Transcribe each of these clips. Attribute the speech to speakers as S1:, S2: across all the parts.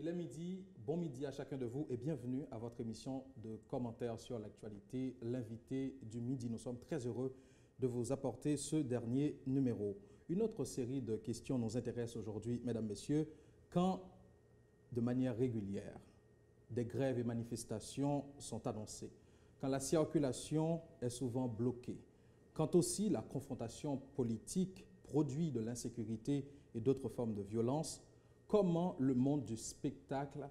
S1: Il est midi, bon midi à chacun de vous et bienvenue à votre émission de commentaires sur l'actualité, l'invité du midi. Nous sommes très heureux de vous apporter ce dernier numéro. Une autre série de questions nous intéresse aujourd'hui, mesdames, messieurs, quand de manière régulière, des grèves et manifestations sont annoncées, quand la circulation est souvent bloquée, quand aussi la confrontation politique produit de l'insécurité et d'autres formes de violence, comment le monde du spectacle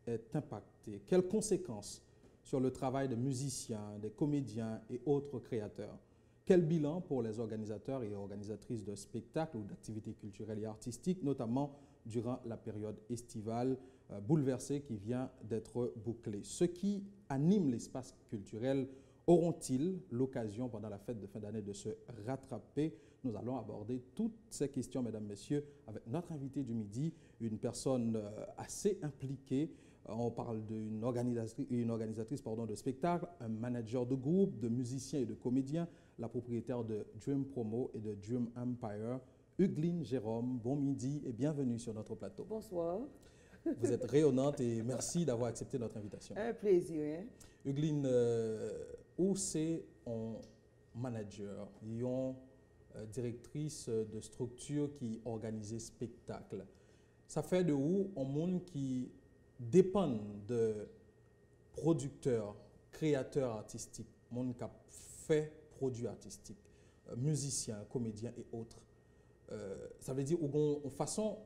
S1: est impacté? Quelles conséquences sur le travail des musiciens, des comédiens et autres créateurs? Quel bilan pour les organisateurs et organisatrices de spectacles ou d'activités culturelles et artistiques, notamment durant la période estivale bouleversée qui vient d'être bouclée? Ceux qui animent l'espace culturel auront-ils l'occasion pendant la fête de fin d'année de se rattraper? Nous allons aborder toutes ces questions, mesdames, messieurs, avec notre invité du midi, une personne assez impliquée. On parle d'une organisatrice de spectacle, un manager de groupe, de musiciens et de comédiens, la propriétaire de Dream Promo et de Dream Empire, Hugueline Jérôme. Bon midi et bienvenue sur notre plateau.
S2: Bonsoir.
S1: Vous êtes rayonnante et merci d'avoir accepté notre invitation.
S2: Un plaisir. Hein?
S1: Hugueline, où c'est un manager, une directrice de structure qui organise spectacle? Ça fait de où un monde qui dépend de producteurs, créateurs artistiques, monde qui a fait produits artistiques, musiciens, comédiens et autres. Ça veut dire en façon,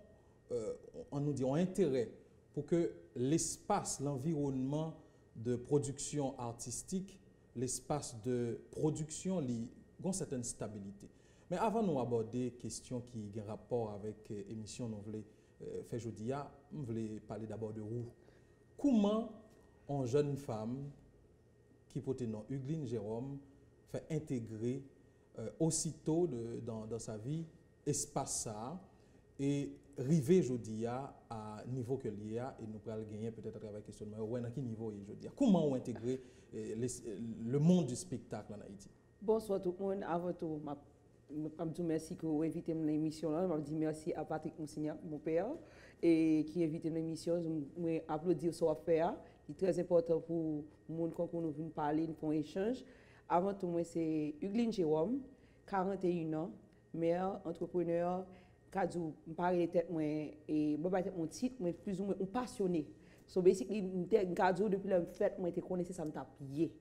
S1: on nous dit, on a intérêt pour que l'espace, l'environnement de production artistique, l'espace de production, ait une certaine stabilité. Mais avant de nous aborder des questions qui ont rapport avec l'émission que nous voulons faire aujourd'hui, nous voulons parler d'abord de vous. Comment une jeune femme qui porte le nom Hugueline Jérôme fait intégrer aussitôt dans sa vie espace ça et arriver aujourd'hui à niveau que l'il y a et nous pourrons gagner peut-être à travers la question de à quel niveau il aujourd'hui. Comment on intégrer le monde du spectacle en Haïti?
S2: Bonsoir tout le monde. Avant tout, je vous dis merci que vous invitez à l'émission. Je vous dis merci à Patrick Moussignac, mon père, et qui invite à l'émission. Je vous applaudis sur l'affaire. C'est très important pour le monde quand nous venons parler, nous faisons un échange. Avant tout, moi, c'est Hugueline Jérôme, 41 ans, mère, entrepreneur. Je parle de tête, et mon titre, moi, plus ou moins passionné. So, basically, depuis la fête, moi, je connaissais ça, je pied.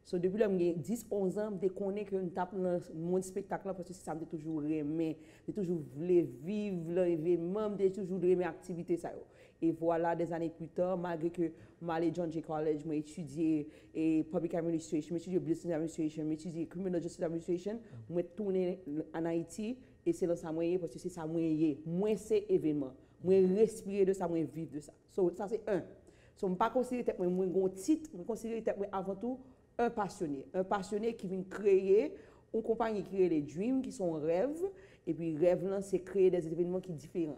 S2: So, depuis que j'ai 10-11 ans, je connais que je tape dans mon spectacle parce que ça me toujours aimé, je toujours voulu vivre l'événement, je toujours aimé l'activité. Et voilà, des années plus tard, malgré que je suis John Jay College, j'ai étudié Public Administration, j'ai étudié Business Administration, j'ai étudié Criminal Justice Administration, j'ai tourné en Haïti et c'est dans ça parce que c'est ça moi c'est événement, moi respirer de ça, moi vivre de ça. So, ça c'est un. So, je ne pas considérer que moi un titre, je considère que avant tout un passionné qui vient créer une compagnie qui crée les dreams, qui sont rêves, et puis rêve là, c'est créer des événements qui sont différents.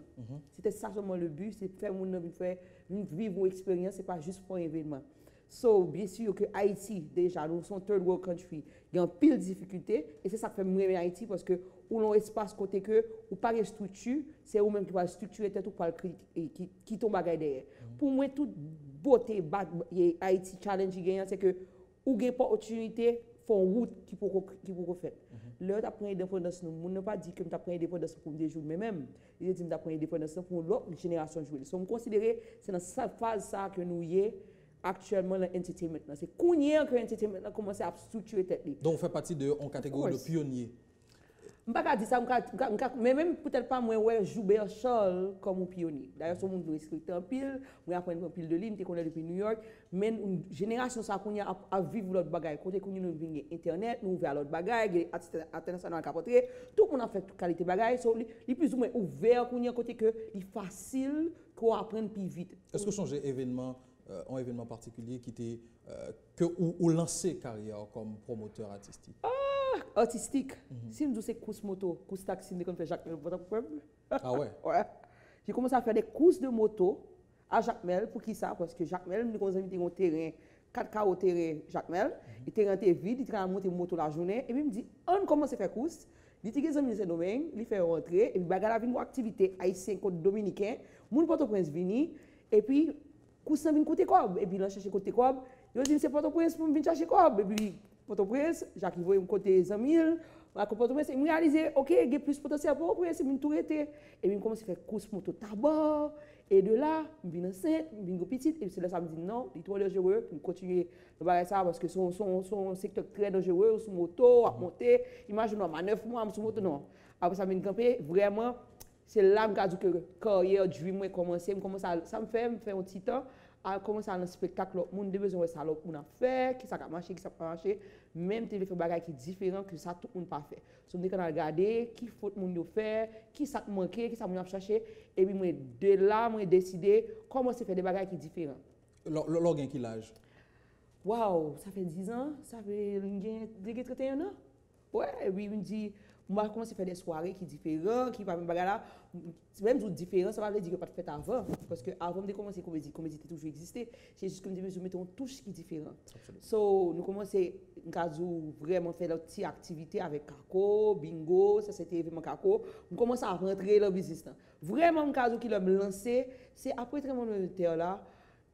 S2: C'était ça seulement le but, c'est faire vivre une expérience, c'est pas juste pour un événement. So, bien sûr que Haïti, déjà, nous sommes third world country, il y a un pile de difficultés, et c'est ça qui fait aimer Haïti, parce que où l'on espace côté que, ou pas de structure, c'est vous-même qui va structurer tête ou pas qui tombe à derrière. Pour moi, toute beauté, Haïti challenge, c'est que, ou gain pas opportunité font route qui pour faire l'heure d'après indépendance nous ne pas dire que nous apprendre indépendance pour des jours mais même il dit d'apprendre indépendance pour l'autre génération jouer so me considérer c'est dans cette phase ça que nous y est actuellement l'entertainment c'est qu'on y est que l'entertainment commencer à structurer tête
S1: donc on fait partie de en catégorie de pionniers.
S2: Je ne peux pas dire ça, mais même peut-être pas moi, Joubert Charles comme un pionnier. D'ailleurs, ce monde respecte un pile, moi apprendre un pile de ligne, je connais depuis New York, mais une génération ça qu'on a à vivre l'autre bagaille. Côté qu'on nous vient internet, nous ouvert l'autre bagaille, international capoter, tout le monde a fait qualité bagaille, so les plus ou moins ouvert qu'on a côté que il facile qu'on apprenne plus vite.
S1: Est-ce que changer un événement particulier qui était ou lancer carrière comme promoteur artistique?
S2: Artistique. Si nous c'est course moto, course taxi, nous fait Jacques Mel pour votre peuple.
S1: Ah ouais.
S2: Ouais. J'ai commencé à faire des courses de moto à Jacques Mel pour qui ça parce que Jacques Mel nous avons invité un terrain 4K au terrain Jacques Mel, le terrain était vide, il a monté moto la journée et puis il me dit on commence à faire course. Il dit que les de domaine, il fait rentrer et puis bagarre la vie une activité haïtien côté dominicain, moun Port-au-Prince vini Et puis, cousin vient côté cob. Et puis, là, chercher côté cob. Je dis, c'est Port-au-Prince pour venir chercher cob. Et puis, Port-au-Prince, Jacques voit côté Zamil. À Port-au-Prince, il m'a réalisé, OK, il y a plus de potentiel pour Port-au-Prince, il m'a tout arrêté. Et puis, il commence à faire course moto tabac. Et de là, je viens enceinte, je viens petite. Et c'est là, ça me dit non, il est trop dangereux pour continuer de faire ça parce que son secteur très dangereux, sous moto, à monter. Imagine, à 9 mois, sous moto, non. Après, ça vient camper, vraiment. C'est là que je que carrière dream a commencé, ça me fait un petit temps à commencer à un spectacle, le monde a besoin de ça, l'autre monde a fait, qui ça a marché, qui ça pas marché, même si fait des choses qui sont différents que ça tout le monde pas fait. Donc on a regardé qui faut le monde faire, qui ça manqué, qui ça monde a cherché et puis moi de là moi décidé comment c'est faire des choses qui sont différents.
S1: L'organe qui l'âge?
S2: Waouh, ça fait 10 ans, ça fait 31 ans. Ouais, et puis il me dit moi, comment c'est faire des soirées qui sont différentes, qui ne sont pas là. Même si c'est différent, ça ne veut pas dire que pas de fête avant. Parce que avant de commencer la comédie a toujours existé. C'est juste que nous mettons une touche qui est différente. So, nous commençons à vraiment faire notre petite activité avec Kako, Bingo, ça c'était événement Kako. Nous commençons à rentrer dans le business. Vraiment, le cas qui l'a lancé, c'est après très mon là.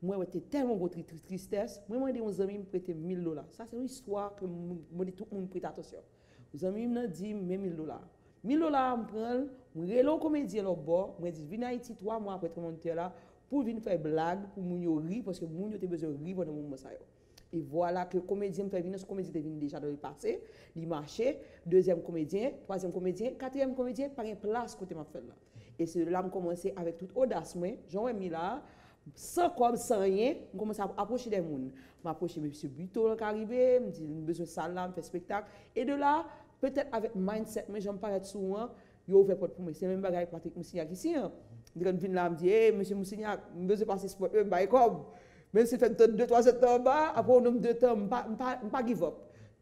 S2: Moi, j'étais tellement de tristesse. Moi, j'ai dit aux amis, prêter $1000. Ça, c'est une histoire que tout le monde prête attention. Les amis m'ont dit même $1000. $1000, je prends, je relève un comédien au bord, je dis, viens à Haïti 3 mois après mon là, pour venir faire blague, pour nous rire, parce que nous avons besoin de rire pendant le moment. Et voilà que le comédien me fait venir, ce comédien est venu déjà dans le passé, il marchait, deuxième comédien, troisième comédien, quatrième comédien, par une place côté ma fait là. Et c'est là que je commençais avec toute audace, j'en ai mis là, sans comme sans rien, je commence à approcher des gens. Je m'approche M. Buteau qui est arrivé, je me dis, j'ai besoin de salle là, faire spectacle. Et de là, peut-être avec mindset, mais j'en parle souvent, il a ouvert porte pour moi. C'est même bagaille Patrick Moussignac ici. Quand je viens là, je me dis, hey, M. Moussignac, je besoin de passer sport, je vais comme. Même si ça fait 2-3 ans en bas, après un nombre de temps, je ne pas give up.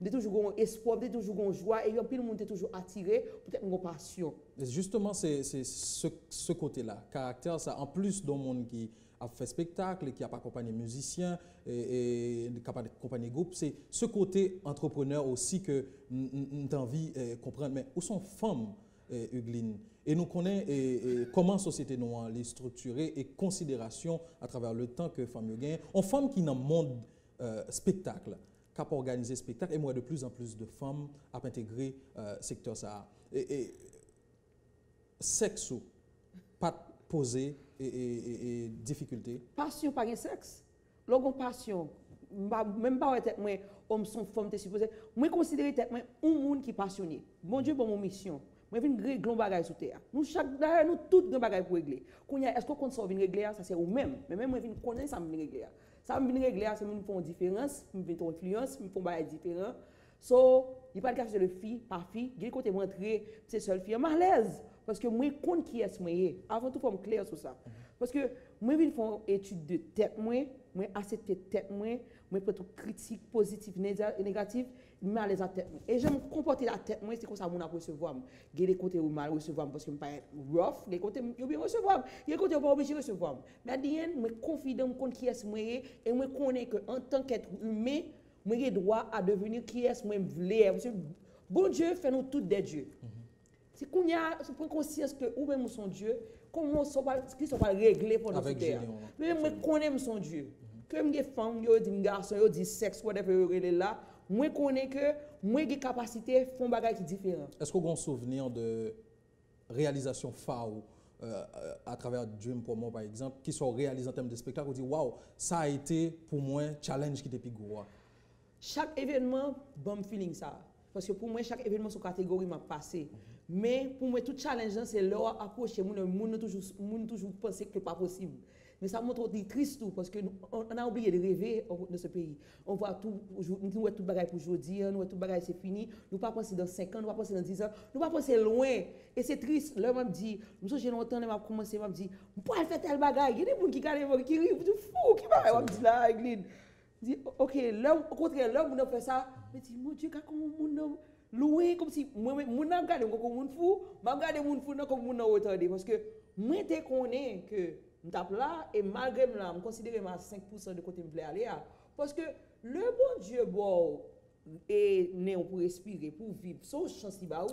S2: Je toujours un espoir, je toujours une joie, et puis le monde est toujours attiré, peut-être une passion.
S1: Et justement, c'est ce côté-là, caractère, ça, en plus d'un monde qui a fait spectacle, qui a pas accompagné musiciens et qui a pas accompagné groupe, c'est ce côté entrepreneur aussi que nous avons envie de comprendre. Mais où sont les femmes, Hugueline? Et nous connaissons comment la société noire est structurée et considération à travers le temps que les femmes gagnent. On femmes qui dans le monde spectacle, qui a organisé spectacle, et moi de plus en plus de femmes à intégrer le secteur ça. Et sexe, pas posé et difficulté.
S2: Passion par un sexe. Lorsqu'on passion, même pas être moi homme son femme t'es supposé. Moi considérer être moi un monde qui passionné. Bon Dieu pour mon mission. Moi vinn régler un bagage sur terre. Nous chaque d'ailleurs nous tout grand bagage pour régler. Est-ce qu'on compte ça vinn régler ça c'est ou même. Mais même moi vinn connaître ça vinn régler. Ça vinn régler c'est me font différence, me font influence, me font bagage différent. So, il pas de cas de fille par fille, il côté rentrer c'est seule fille à l'aise parce que moi compte qui est moi avant tout faut me clair sur ça. Parce que moi vinn font étude de tête moi accepter tête moi prendre toute critique positive et négative, mais à l'aise à tête. Et j'aime comporter la tête moi c'est comme ça mon après recevoir. Il des côtés où mal recevoir parce que me pas rough, des côtés yo bien recevoir, il y a côté pas obligé recevoir. Mais à the end moi confident compte qui est moi et moi connais que en tant qu'être humain moi j'ai droit à devenir qui est moi vouloir parce que bon Dieu fait nous tous des dieux. C'est qu'on y a prendre conscience que ou même son Dieu comment ça va qui sont pas régler pour notre terre. Mais moi connais son Dieu. Que mes femmes yo dit garçon yo dit sexe whatever là, moi connais que moi j'ai capacité font bagage qui différent.
S1: Est-ce que vous avez un souvenir de réalisation phare à travers Dream pour moi par exemple qui sont réalisés en termes de spectacle, vous dites waouh, ça a été pour moi challenge qui était plus gros.
S2: Chaque événement bon feeling ça parce que pour moi chaque événement sur catégorie m'a passé. Mais pour moi tout challenge c'est leur approcher monde toujours penser que pas possible. Mais ça montre triste tout parce que on a oublié de rêver dans ce pays. On voit tout, nous voit tout bagaille pour aujourd'hui, nous voit tout bagaille c'est fini. Nous pas penser dans 5 ans, nous pas penser dans 10 ans, nous pas penser loin. Et c'est triste. Là, me dit, nous j'ai longtemps, m'a commencé, m'a dit, pourquoi elle fait tel bagaille? Il y a des gens qui regardent, qui rient, du fou, qui va, me dit là, Église. Dit, ok, là, au contraire, là, on fait ça. Mais dit, mon Dieu, comment mon loin, comme si, moi, mon âme regarde comme mon fou, m'a regardé mon fou, comme mon retardé. Parce que moi, je connais que je tape là et malgré là, je considère ma 5% de côté me plaît aller. Parce que le bon Dieu, bon, est né pour respirer, pour vivre, sans chance de baou.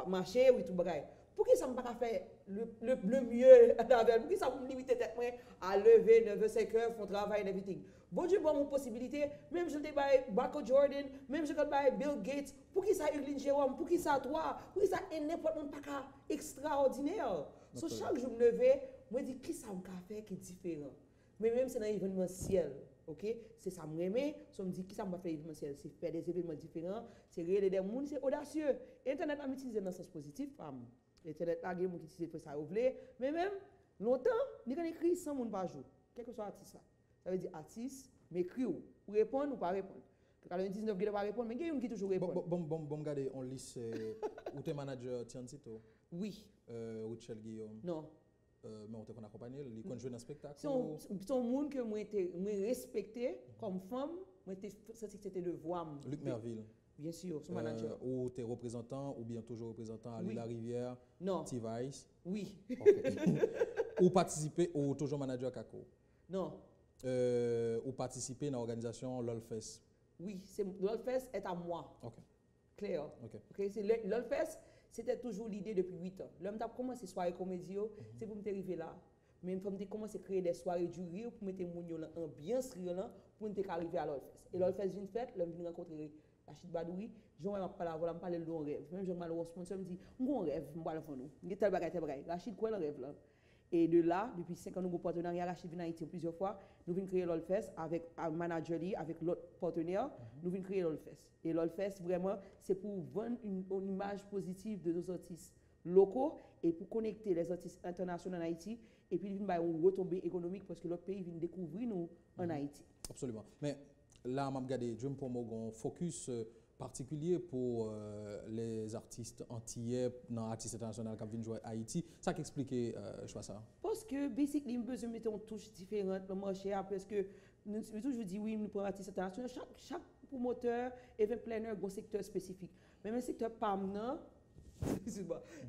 S2: Marcher, oui, tout bagaille. Pour qui ça ne pas faire le mieux pour qui ça me limiter tête à lever 9h 5h font travail et everything. Bon Dieu bon mon possibilité même je te bail Michael Jordan, même je te bail Bill Gates, pour qui ça Eugene Jérôme, pour qui ça toi, pour qui ça n'importe monde pas extraordinaire. So chaque jour me lever, moi dis qui ça me faire qui est différent. Mais même c'est dans l'événementiel. OK, c'est ça me remet, so me dit qui ça m'a fait événementiel, c'est faire des événements différents, c'est réel des monde, c'est audacieux. Internet a utilisé dans le sens positif femme. Internet a des gens qui utilisent pour ça ouvler, mais même longtemps, ni quand écrit 100 monde par jour. Quel que soit artiste là. Ça veut dire artiste m'écrit ou répondre ou pas répondre. 99 qui ne pas répondre, mais il y a qui toujours répond.
S1: Bon, regardez, on liste où t'es manager Tiantito.
S2: Oui.
S1: Richel Guillaume.
S2: Non.
S1: Mais on t'a accompagné, il connaît jouer dans le spectacle.
S2: C'est un monde que moi respecté comme femme, moi senti que c'était le voix.
S1: Luc Merville.
S2: Bien sûr, son manager.
S1: Ou t'es représentant, ou bien toujours représentant à La Rivière,
S2: non.
S1: T-Vice.
S2: Oui.
S1: Okay. Ou participer, ou toujours manager Kako.
S2: Non.
S1: Ou participer dans l'organisation LOLFest.
S2: Oui, LOLFest est à moi.
S1: Ok.
S2: Clair.
S1: Ok.
S2: LOLFest, c'était toujours l'idée depuis 8 ans. L'homme a commencé soirée comédie, c'est pour me arriver là. Mais il faut commencer à créer des soirées du rire pour mettre mon ambiance rire pour me arriver à LOLFest. Et LOLFest vient fait, l'homme vient rencontrer Rachid Badouri, je vais parler de mon rêve. Même je me sponsor me dit, mon rêve, je vais parler de nous. Il y a tel bagage. Rachid, quoi le rêve là? Et de là, depuis 5 ans, nous avons partenariat. Rachid vient à Haïti plusieurs fois. Nous venons créer LOLFest avec un manager, avec l'autre partenaire. Nous venons créer LOLFest. Et LOLFest, vraiment, c'est pour vendre une image positive de nos artistes locaux et pour connecter les artistes internationaux en Haïti. Et puis, il y a une retombée économique parce que l'autre pays vient découvrir nous en Haïti.
S1: Absolument. Mais là, je vais regarder, je vais un focus particulier pour les artistes antillais dans l'artiste international qui viennent jouer à Haïti. Ça qui explique ça?
S2: Parce que, basically, nous besoin de mettre une touche différente dans le marché parce que, je vous dis, oui, nous prenons artiste international. Chaque promoteur, event planner, a un secteur spécifique. Même le secteur PAMNA,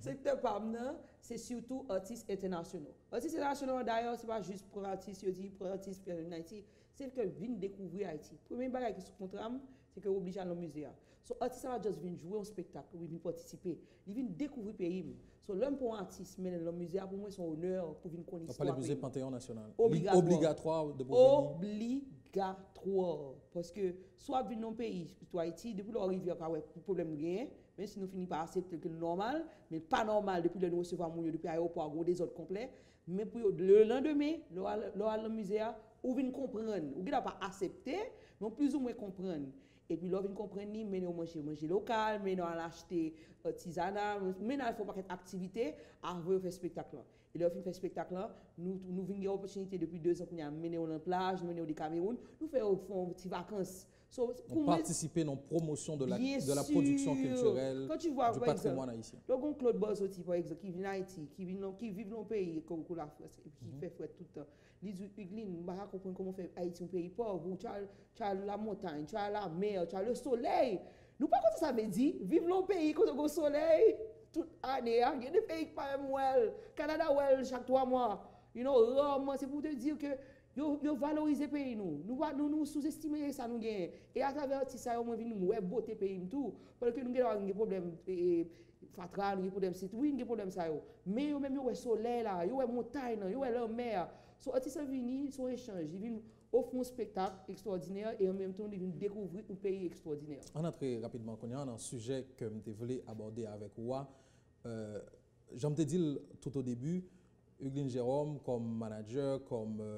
S2: secteur PAMNA, c'est surtout artistes internationaux. Artistes internationaux, d'ailleurs, ce n'est pas juste pour artistes, je dis pour artistes en Haïti, c'est que viennent découvrir Haïti. Premier bagage qui est sous contrat, c'est que obligé à nos musées. So artiste va juste venir jouer au spectacle, il vient participer, il vient découvrir le pays. So l'homme pour un artiste, mais le musée pour moi c'est un honneur pour venir connaître l'histoire.
S1: On parle du musée Panthéon national.
S2: Obligatoire
S1: de pour
S2: obligatoire parce que soit venir dans le pays, toi Haïti depuis l'arrivée pas problème rien, mais si nous finissons par accepter que normal, mais pas normal depuis le nous recevoir mon depuis l'aéroport des autres complets, mais pour le lendemain, le musée ou vient comprendre, ou vient pas accepter, mais plus ou moins comprendre. Et puis, là, vous comprenez, mais nous manger local, mais nous acheter artisanat, mais nous faut pas cette activité avant de faire spectacle. Et là, on fait spectacle, nous avons l'opportunité depuis 2 ans qu'on a mené en plage, mené au Cameroun, nous faisons des petites vacances.
S1: So, pour participer dans la promotion de la production culturelle du patrimoine haïtien.
S2: Là, on Claude Barzotti, par exemple, qui vient d'Haïti, qui vit dans le pays, comme la France, qui fait fouette tout le temps. Les Uglines, on va comprendre comment faire Haïti un pays pauvre, tu as la montagne, tu as la mer, tu as le soleil. Nous, pas comme ça veut dire, vivre dans le pays quand on a le soleil, toute année, il y a des pays qui parlent well, Canada well chaque 3 mois. You know, Rome, c'est pour te dire que nous valorisons le pays, nous sous-estimons ça, nous gagnons. Et à travers ça, nous avons beauté pays tout, parce que nous avons des problèmes, fatra, nous avons des problèmes, c'est oui, nous avons des problèmes ça. Mais nous avons le soleil là, nous avons la montagne, nous avons la mer. So, les artistes viennent, ils sont échanges, ils viennent offrir un spectacle extraordinaire et en même temps, ils viennent découvrir un pays extraordinaire.
S1: On a très rapidement, on a un sujet que je voulais aborder avec vous. J'aime te dire tout au début, Eugene Jérôme comme manager, comme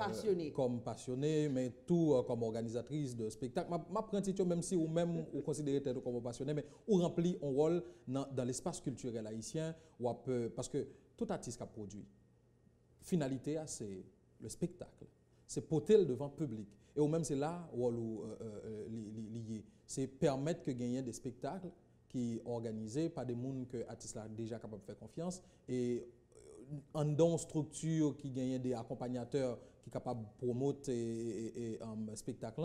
S1: passionné, mais tout comme organisatrice de spectacle. Ma prends même si vous-même vous considérez comme passionné, mais vous remplit un rôle dans l'espace culturel haïtien, parce que tout artiste qui a produit, finalité, c'est le spectacle. C'est porter devant le public. Et ou même c'est là où lié. C'est permettre que gagner des spectacles qui sont organisés par des gens que l'artiste est déjà capable de faire confiance et en dans structure qui gagne des accompagnateurs qui sont capables de promouvoir un spectacle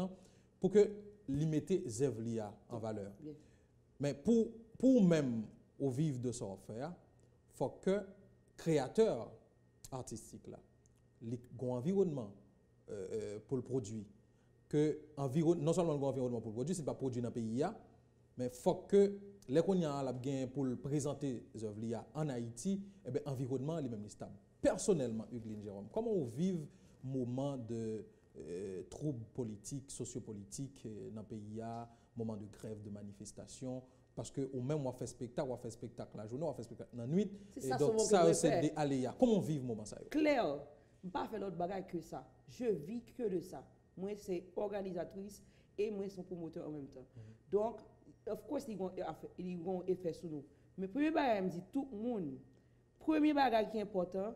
S1: pour que limiter Zevlia en valeur. Bien. Mais pour même au vivre de son affaire, il faut que créateur artistique là, l'environnement pour le produit, que non seulement l'environnement pour le produit, c'est pas produit dans le pays, Mais il faut que les qu'on y a la gain pour le présenter les œuvres en Haïti, eh bien, environnement est même stable. Personnellement, Hugueline Jérôme, comment on vive moment de troubles politiques, sociopolitiques dans le pays, moment de grève, de manifestation, parce que ou même on fait spectacle la journée, on fait spectacle la nuit, et donc ça c'est des aléas. Comment vivre moment ça?
S2: Claire, je ne pas faire d'autre bagage que ça. Je vis que de ça. Moi c'est organisatrice et moi c'est promoteur en même temps. Donc of course ils vont effet sur nous. Mais premier bagage me dit tout le monde. Premier bagage qui est important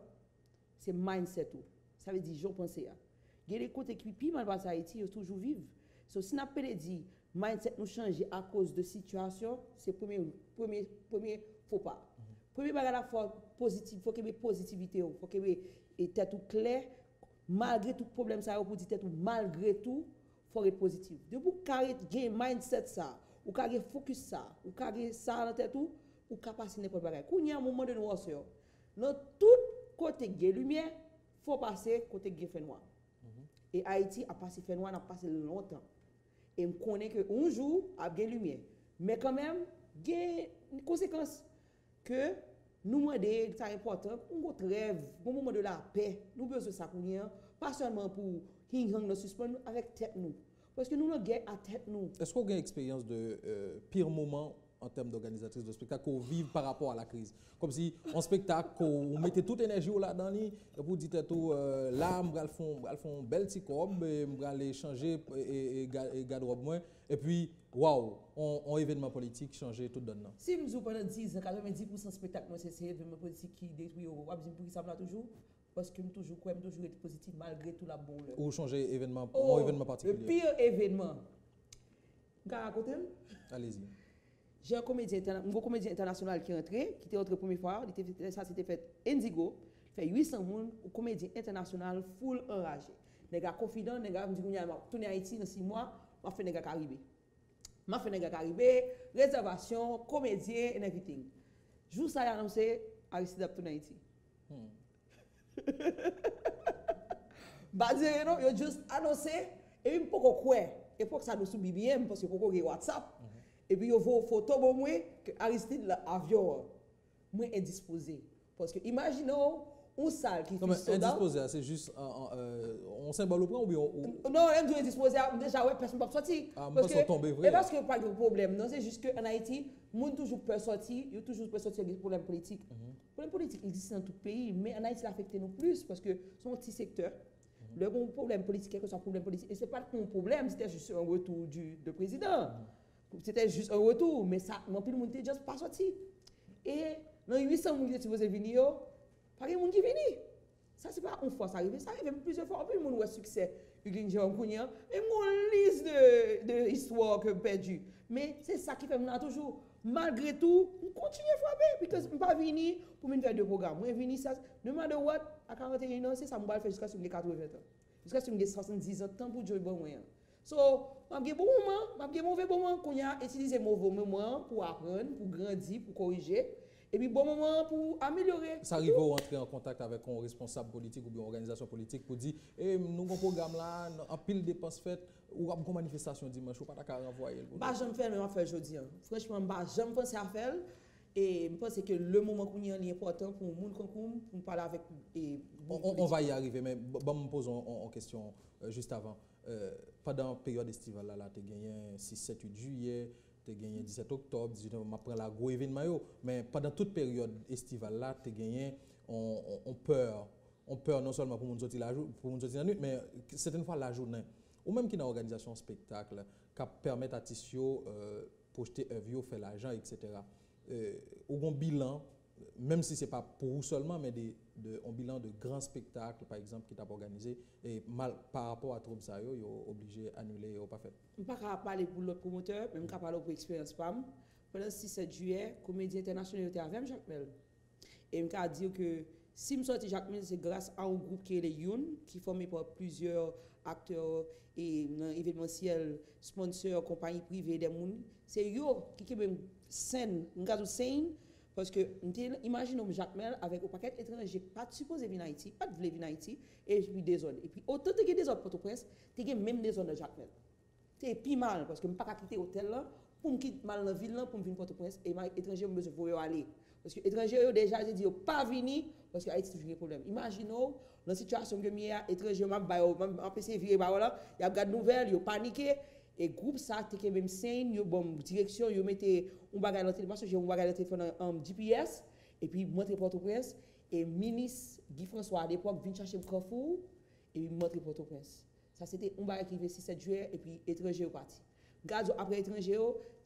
S2: c'est mindset tout. Ça veut dire je pense à. Il y a des côtés qui puis mal dans Haïti, ils toujours vivent. So si n'a pas dit mindset nous changer à cause de situation, c'est premier faux pas. Premier bagage la fois positif, faut qu'il y ait positivité, faut qu'il y ait tête tout clair malgré tout problème ça pour dire tête malgré tout, faut être positif. De vous carré gain mindset ça, ou carré focus ça, ou carré ça dans tête tout, ou capacité n'importe bagage. Quand il y a un moment de noirceur, dans tout côté gain lumière, faut passer côté gain fait noir. Et Haïti a passé fait noir, a passé longtemps. Et je connais qu'un jour, il y a de lumière. Mais quand même, il y a une conséquence que nous demandons, c'est important, on rêve, au moment de la paix, nous besoin de ça, pas seulement pour qu'il nous suspendre avec tête nous. Parce que nous avons guerre à tête nous.
S1: Est-ce qu'on a une expérience de pire moment en termes d'organisatrice de spectacle qu'on vive par rapport à la crise? Comme si en spectacle, on mettait toute l'énergie là-dedans, et pour dire tout, là, on font belle petite robe, on aller changer et garde-robe moins, et puis, waouh, on événement politique changer tout dedans.
S2: Si nous pendant 10 ans, 90% de spectacle, c'est événement politique qui détruit, on va dire pour ça toujours. Parce que toujours être positif malgré tout la boule.
S1: Ou changer événement, événement particulier.
S2: Le pire événement. Vous pouvez raconter?
S1: Allez-y.
S2: J'ai un comédien international qui est entré, qui était entré la première fois. Ça s'était fait Indigo. Il fait 800 personnes, un comédien international full enragé. Les gars confidents, les gars me disent que je vais tourner à Haïti dans 6 mois, je vais faire des gars Caribé. Je vais faire des gars Caribé, réservation, comédien, et everything. Jour ça, il a annoncé Aristide tourner à Haïti. Basé, non, il a juste annoncé, et puis pour qu'on croit, et pour que ça nous subit bien, parce que pour qu'on ait WhatsApp. Et puis, il y a une photo pour moi que Aristide, l'avion, moi, indisposé. Parce que, imaginons, une salle qui fait soda.
S1: Indisposé, c'est juste on symbole au point ou bien
S2: non, elle doit indisposé, déjà, ouais, personne ne peut sortir.
S1: Parce que tomber vrai.
S2: Et parce que pas de problème, non, c'est juste qu'en Haïti, monde toujours peut sortir, il y a toujours peut sortir des problèmes politiques. Les problèmes politiques existent dans tout pays, mais en Haïti, ça affecte nous plus parce que c'est un petit secteur. Le bon problème politique, quel que soit le problème politique, et ce n'est pas un problème, c'était juste un retour du président. C'était juste un retour, mais ça, non plus, le monde n'était juste pas sorti. Et dans 800 personnes qui sont venues, pas de monde qui vient. Ça, c'est pas une fois ça arrive, ça arrive plusieurs fois. En plus, le monde a succès. Hugueline Jérôme Kounia, et mon liste de histoires que perdu. Mais c'est ça qui fait maintenant toujours. Malgré tout, on continue à frapper. Parce que je ne suis pas venu pour me faire deux programmes. Je suis venu, ça, no matter what, à 41 ans, c'est ça que je vais faire jusqu'à ce que j'ai 80 ans. Jusqu'à ce que j'ai 70 ans, tant pour jouer bon moyen. So, je vais bon moment, je vais mauvais moment qu'on a utilisé mauvais moment pour apprendre, pour grandir, pour corriger. Et puis bon moment pour améliorer.
S1: Ça arrive à entrer en contact avec un responsable politique ou bien une organisation politique pour dire nous avons un programme là, en pile de dépenses faites, ou une manifestation dimanche, ou pas d'accord renvoyer.
S2: Je me fais même affaire aujourd'hui. Franchement, je me pense à faire. Et je pense que le moment qu'on y est important pour le monde pour parler avec.
S1: On va y arriver, mais bon, me pose en question juste avant. Pendant la période estivale, tu as gagné 6, 7, 8 juillet. Tu as gagné 17 octobre, 18 novembre, après la gros événement. Mais pendant toute période estivale, là, tu as gagné, on peur. On peur non seulement pour nous sortir la nuit, mais certaines fois la journée. Ou même qui dans l'organisation spectacle, qui permet à Tissio projeter un vieux, faire l'argent, etc. Ou un bilan, même si ce n'est pas pour vous seulement, mais un bilan de grands spectacles, par exemple, qui t'a organisé, et par rapport à trop ça, ils sont obligés d'annuler ou pas fait.
S2: Je ne peux pas parler pour l'autre promoteur, mais je peux parler pour l'expérience PAM. Pendant le 6-7 juillet, le comédien international était avec Jacques Mel. Et je peux dire que si je sortis Jacques Mel, c'est grâce à un groupe qui est les Youn, qui est formé par plusieurs acteurs et événementiels, sponsors, compagnies privées, des gens. C'est eux qui ont une scène, parce que, imaginons Jacques Mel avec un paquet étranger, pas de supposé venir en Haïti, pas de venir en Haïti, et puis des zones. Et puis, autant que des autres Port-au-Prince, tu as même des zones de Jacques Mel. C'est plus mal, parce que je ne peux pas quitter l'hôtel là pour me quitter mal dans la ville, pour me venir Port-au-Prince, et les étrangers ont besoin de aller. Parce que les étrangers ont déjà dit, pas venir, parce que Haïti toujours un problème. Imaginez, dans la situation que les étrangers ont empêché de vivre, il y a des nouvelles, ils ont paniqué, et le groupe, ça, a même scène, bon direction, ils mettent un bagage dans le téléphone, j'ai un bagage dans le téléphone en GPS, et puis montre Port-au-Prince, et le ministre Guy François à l'époque vient chercher le Carrefour, et il montre Port-au-Prince. Ça, c'était un bagage qui est 6-7 juillet, et puis étranger parti. Gaz après étranger,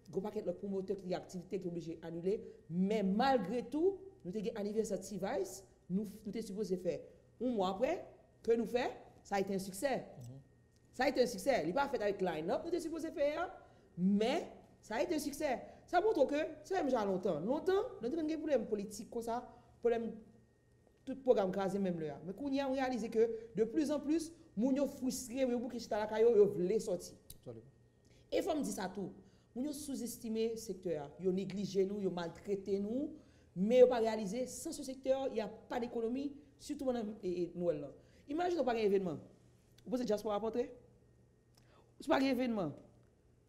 S2: go paquet le promoteur qui activité qui est obligé d'annuler, mais malgré tout, nous avons un anniversaire de T-Vice, nous sommes supposé faire un mois après, que nous faisons, ça a été un succès. Ça a été un succès. Il n'est pas fait avec line-up, nous sommes supposé faire, mais ça a été un succès. Ça montre que c'est même déjà longtemps. Longtemps, nous avons des problèmes politiques comme ça, problème tout programme casé même là. Mais quand on a réalisé que de plus en plus, nous sommes frustrés, nous sommes la caillou, nous voulons sortir. Et il faut me dire ça tout. Nous avons sous-estimé le secteur, nous avons négligé nous, nous avons maltraité nous, mais nous n'avons pas réalisé, sans ce secteur, il n'y a pas d'économie, surtout pendant Noël. Imaginez pas un événement. Vous pensez que Jasper va rentrer? C'est pas un événement.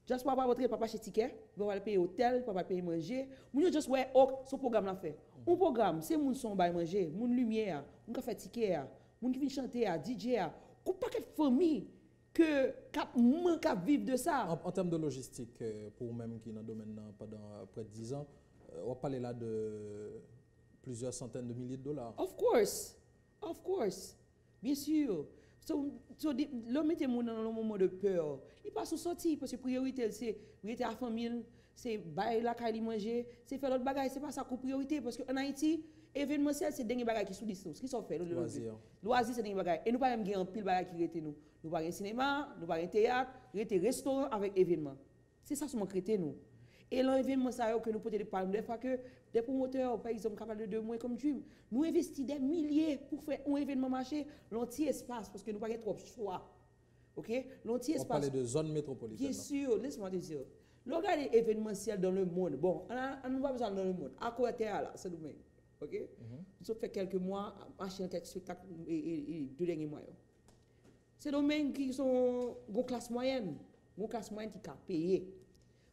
S2: Jasper va rentrer, papa chez ticket, il va payer hôtel, papa payer manger. Nous avons juste ouais, ce programme là fait. Un programme, c'est mon son va manger, mon lumière, mon café ticket, mon qui vient chanter, DJ, ou pas de famille que manque à vivre de ça.
S1: En termes de logistique, pour même qui est dans le domaine pendant près de 10 ans, on va parler là de plusieurs centaines de milliers de dollars.
S2: Of course, bien sûr. L'homme était dans un moment de peur. Il passe au sorti parce que priorité, c'est priorité à la famille, c'est bailler la caille manger, c'est faire l'autre bagage, c'est pas ça qu'on priorité parce qu'en Haïti, événementiel, c'est des bagages qui sont distance, qui sont faits. Loisir, c'est des bagages. Et nous pas même gagner un pile bagages qui rete nous. Nous pas un cinéma, nous pas un théâtre, rete restaurant avec événement. C'est ça ce que nous. Et l'événement ça que nous peut parler des fois que des promoteurs par exemple capables de 2 mois comme Dream, nous investissons des milliers pour faire un événement marché, l'entier espace parce que nous pas trop choix. OK? L'entier espace.
S1: On parle de zone métropolitaine.
S2: Bien sûr, laisse-moi te dire. Regardez événementiel dans le monde. Bon, on n'a pas besoin dans le monde. À côté là, c'est nous-mêmes. OK? Nous avons fait quelques mois, marché quelques spectacles et 2 derniers mois. C'est nos mêmes qui sont une classe moyenne qui a payé.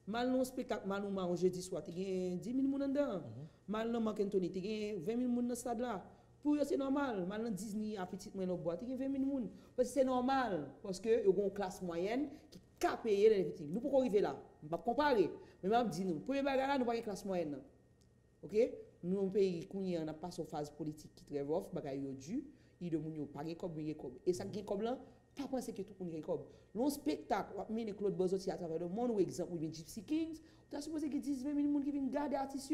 S2: Mal non spectacle, mal non jeudi soir, tu as 10 000 personnes dedans. Mal non Marc Anthony, tu as 20 000 personnes dans ce stade là. Pour eux, c'est normal. Mal non Disney, à petit moyen boîte, tu as 20 000 personnes. Parce que c'est normal. Parce que y a une classe moyenne qui a payé les victimes. Nous pouvons arriver là. On va comparer. Mais je dis nous, pour les bagages là, nous pas une classe moyenne. OK? Nous, un pays qui n'a pas une phase politique qui est très rough, bagages yo dû, il de moun yo pas comme et ça qui comme là, pas penser que tout le monde est comme. L'on spectacle, mais Claude Bozotti à travers le monde, ou exemple, ou bien Gypsy Kings, tu as supposé que 10 000 personnes qui viennent garder artistes,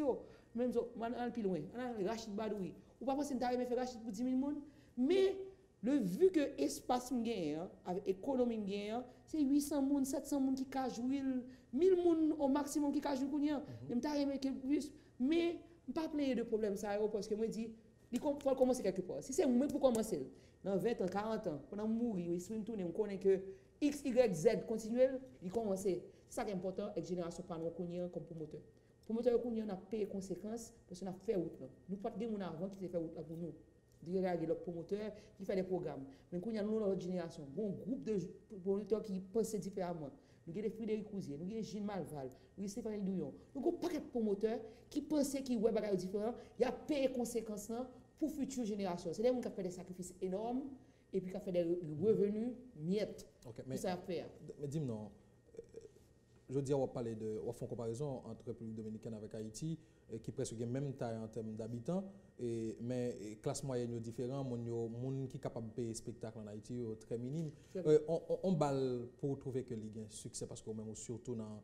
S2: même so, man un plus loin, Rachid Badouri, ou pas penser que tu as faire Rachid pour 10 000 personnes, mais le vu que l'espace gagne, avec l'économie gagne, c'est 800 personnes, 700 personnes qui cachent 1000 personnes au maximum qui cachent le même tu as plus, mais pas plein de problèmes ça parce que moi dis il faut commencer quelque part. Si c'est moi pour commencer dans 20 ans, 40 ans, pendant mourir, il se tourner, on connaît que X, Y, Z continuel, il commence. C'est ça qui est important avec génération pas nous connaît comme promoteur. Promoteur connaît on a payé conséquences parce qu'on a fait route là. Nous pas des gens avant qui fait route là pour nous. Regarder le promoteur qui fait des programmes. Mais quand il y a notre génération, bon groupe de promoteurs qui pensent différemment. Nous avons Frédéric Cousier, nous avons Gilles Malval, nous avons Stéphanie Douillon. Nous avons un paquet de promoteurs qui pensaient qu'ils voient des choses différentes. Il y a payé les conséquences pour future génération. C'est des gens qui ont fait des sacrifices énormes et puis qui ont fait des revenus miettes.
S1: Okay,
S2: mais ça faire.
S1: Mais dis-moi, je veux dire, on va parler de, on va faire une comparaison entre République dominicaine avec Haïti, qui presque la même taille en termes d'habitants, mais classe moyenne est différente, monde qui est capable de payer spectacle en Haïti est très minime. On balle pour trouver que il y a un succès parce qu'on même surtout dans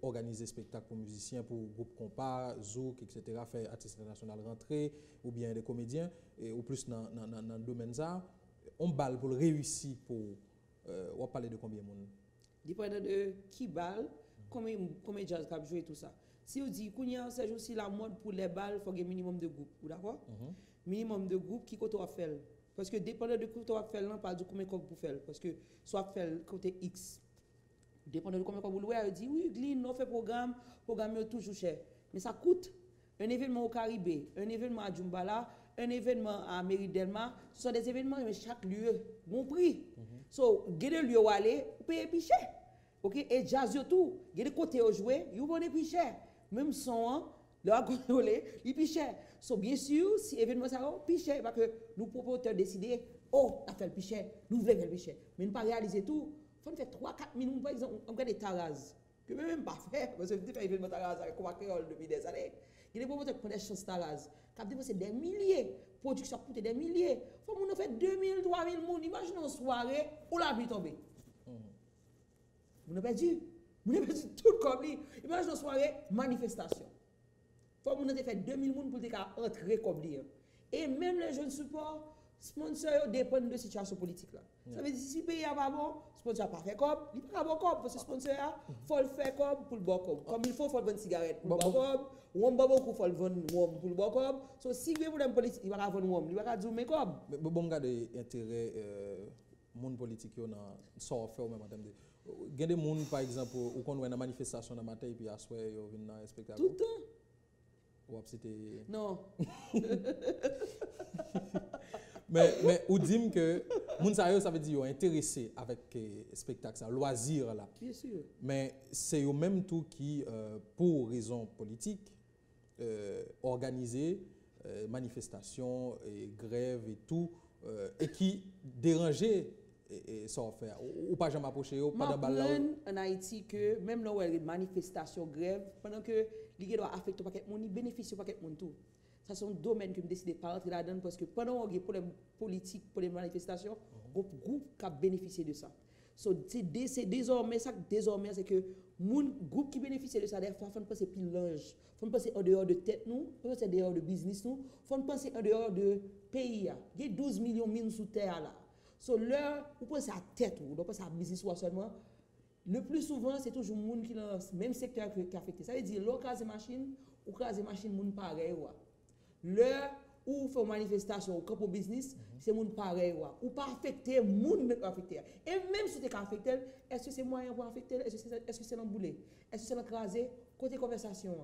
S1: organiser spectacle pour musiciens, pour groupe compas, zouk, etc., faire artistes internationaux rentrer, ou bien des comédiens, ou plus dans le domaine ça. On balle pour réussir pour, on va parler de combien de monde?
S2: Dépendant de qui balle, combien de jazz cap jouer tout ça. Si on dit qu'il y a aussi la mode pour les balles, il faut un minimum de groupe, d'accord? Minimum de groupe qui côté faire. Parce que dépendant de côté faire, on parle de combien de pour faire parce que soit faire côté X. Dépendant de combien vous louez, on dit oui, Glyn, on fait programme est toujours cher. Mais ça coûte. Un événement au Caraïbes, un événement à Djumbala, un événement à Méridelma, ce sont des événements mais chaque lieu bon prix. So, gardez le lieu où aller, vous payez plus cher. OK, et jazz yo tout, il y a des côtés où jouer, ils vont plus cher. Même son, le contrôler, il plus cher. So bien sûr, si événement ça plus cher parce que nous promoteurs décider, oh, on fait plus cher, nous voulons faire plus cher. Mais nous pas réaliser tout. Faut faire 3-4 millions par exemple, on regarde des taras que même pas faire parce que tu fais événement taras avec comment créole depuis des années. Il y a des promoteurs qui prennent des chances taras, qui dépensé des milliers, production coûte des milliers. Faut nous faire 2000, 3000 moun, imagine une soirée où la pluie tombe. Vous n'avez perdu. Vous n'avez perdu tout comme lui. Imagine une soirée, manifestation. Faut que vous ayez fait 2000 personnes pour entrer comme lui. Et même les jeunes supports, sponsors dépendent de la situation politique. Là. Ça veut dire si le pays n'est pas bon, le sponsor n'a pas fait comme, il n'est pas bon comme, parce que le sponsor, il faut le faire comme pour le bon comme. Comme il faut vendre une cigarette pour le bon comme, ou on va beaucoup, il faut le vendre pour le bon comme. Donc si vous voulez une politique, il va pas vendre il va pas dire mais comme.
S1: Mais bon, regarder l'intérêt monde politique dans ça fait au même en termes de il y a des gens par exemple où quand on a une manifestation dans matin et puis à soir ils viennent dans un spectacle.
S2: Tout le temps.
S1: Ou c'était
S2: Non.
S1: mais ou dit que moun ça veut dire intéressé avec spectacle ça loisir là.
S2: Bien sûr.
S1: Mais c'est eux même tout qui pour raison politique organiser manifestations et grèves et tout et qui dérangeait et ça faire ou pas jamais approcher ou pas dans balle
S2: en Haïti que même là où il y a des manifestations grèves pendant que les doit affecter pas quelqu'un monde bénéficie pas quelqu'un monde tout ça c'est un domaine que me décide pas rentrer là-dedans parce que pendant qu'il y a des problèmes politiques pour les manifestations groupe qui a bénéficié de ça so c'est désormais c'est que mon groupe qui bénéficie de ça des fois faut penser plus large faut penser en dehors de tête nous faut penser en dehors de business nous faut penser en dehors de pays il y a 12 millions de mines sous terre là. So, là, vous pensez à tête, vous ne pensez à business ou seulement. Le plus souvent, c'est toujours les gens qui sont dans le même secteur qui est affecté. Ça veut dire, là, cas de machine, ou cas de machine, les gens pareil. Là, où vous faites une manifestation au camp business, c'est les gens pareil. Ou pas affecté, les gens affecté. Et même si vous êtes affecté, est-ce que c'est moyen pour affecter? Est-ce que c'est l'emboulé? Est-ce que c'est l'encrasé? Côté conversation.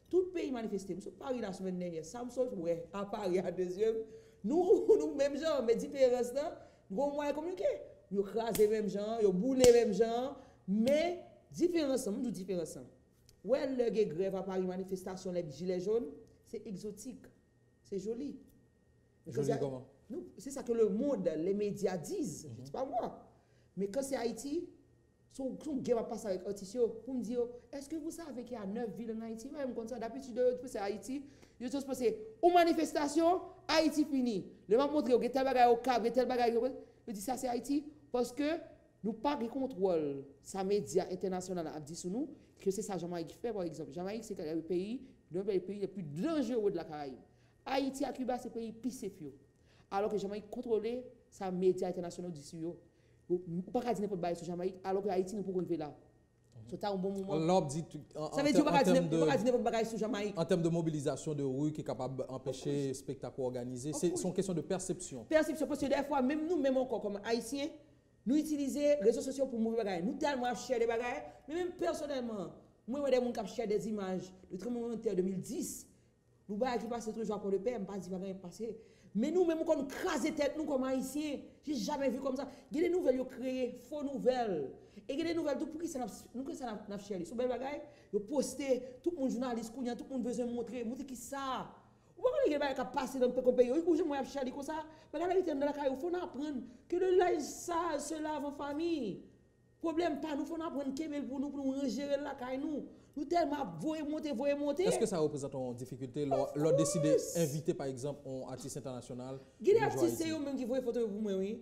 S2: Tout le pays manifesté. Nous sommes Paris la semaine dernière. Samson, ouais, à Paris, à deuxième. Nous, même gens, mais différence là. Gros moyen communiquer, yo craser même gens, yo bouler même gens, mais différence, nous différence. Ouais, le grève à Paris manifestation les gilets jaunes, c'est exotique. C'est joli.
S1: Joli comment?
S2: C'est ça que le monde, les médias disent, c'est pas moi. Mais quand c'est Haïti, son guerre va passer avec Otisio pour me dire est-ce que vous savez qu'il y a 9 villes en Haïti? Même comme ça d'habitude c'est Haïti, je te pense aux manifestations Haïti fini. Le m'a montré que tel bagage au câble, tel bagage je dis ça c'est Haïti parce que nous pas de contrôle sa média international a dit sur nous que c'est ça Jamaïque fait par exemple. Jamaïque c'est le pays le plus dangereux de la Caraïbe. Haïti à Cuba c'est le pays plus sécure. Alors que Jamaïque contrôler sa média international dit sur eux. Pas dire n'importe quoi sur Jamaïque alors que Haïti nous pouvons arriver là. C'est un bon moment. Ça veut dire pas dire n'importe quoi sur Jamaïque.
S1: En termes de mobilisation de rue qui est capable d'empêcher le spectacle organisé, c'est une question de perception.
S2: Perception parce que des fois même nous même encore comme haïtiens, nous utilisons les réseaux sociaux pour mouvoir bagages. Nous tellement cher des bagages, mais même personnellement, moi des gens qui cher des images de tremblement de terre 2010. Nous bagages qui passent toujours pour le paix, me pas dire bagages passé. Mais nous, même quand nous crasons tête, nous comme haïtiens, j'ai jamais vu comme ça. Il y a des nouvelles, ils créent faux nouvelles. Et il y a des nouvelles, tout pour qui ça n'a pas cher. Sur bel bagaille, ils postent, tout le monde journaliste, tout le monde veut montrer qui ça. Ou pas les gens qui passent dans le pays, ils bougent moins cher comme ça. Mais la réalité dans la caille, il faut apprendre que le linge ça se lave en famille. Problème pas, nous faut apprendre qu'est-ce pour nous gérer la caille nous. Nous tellement voyer monter.
S1: Est-ce que ça représente une difficulté lors décider d'inviter par exemple un artiste international?
S2: Il y a des artistes c'est eux même qui voient photo pour moi oui.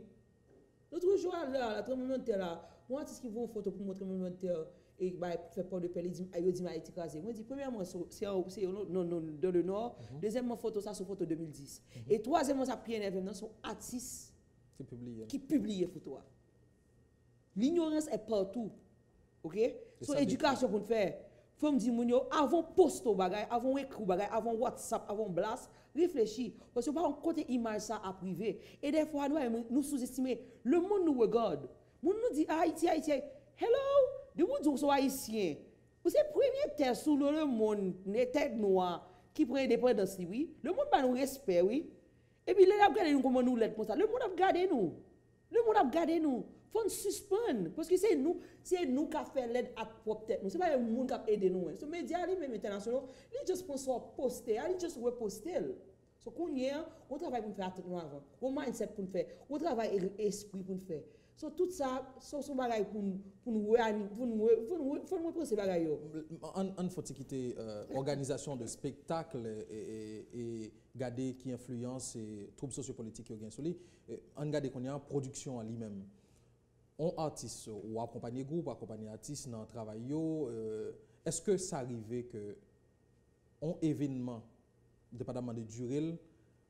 S2: L'autre jour là, la tremblement de terre là, un artiste qui voit une photo pour montrer tremblement de terre et bah fait peur de pelle, il dit m'a été écrasé. Moi dis premièrement c'est non dans le nord, deuxièmement photo ça sur photo 2010. Et troisièmement ça PNF non sont artistes qui publient photo. L'ignorance est partout. OK? So éducation pour faire. Faut me dire mounio avant posto bagay, avant écrit bagay, avant WhatsApp, avant blast, réfléchis parce que pas on côté image ça à privé et des fois nous sous-estimer le monde nous regarde. Moun nous dit Haïti hello, de vous dire haïtien. Vous c'est premier terre sous le monde, les têtes noires qui prend indépendance oui. Le monde pas nous respect oui. Et puis là regarder nous comment nous l'aide pour ça. Le monde a regardé nous. Le monde a regardé nous. faut nous suspendre parce que c'est nous qui avons fait l'aide à propre tête. Nous c'est pas le monde qui a aidé nous. Ce média même international, ils juste pensent poster, ils juste reposter. So qu'on y a, on travaille pour faire tout avant. On mindset pour faire, on travaille esprit pour faire. So tout ça, son bagage pour nous repenser bagage yo.
S1: On faut quitter organisation de spectacles et garder qui influence et troubles sociopolitiques qui ont soli. On garde qu'on y a production en lui-même. On artiste ou accompagner groupe, accompagner artiste dans le travail yo. Est-ce que ça arrive que un événement dépendamment de durée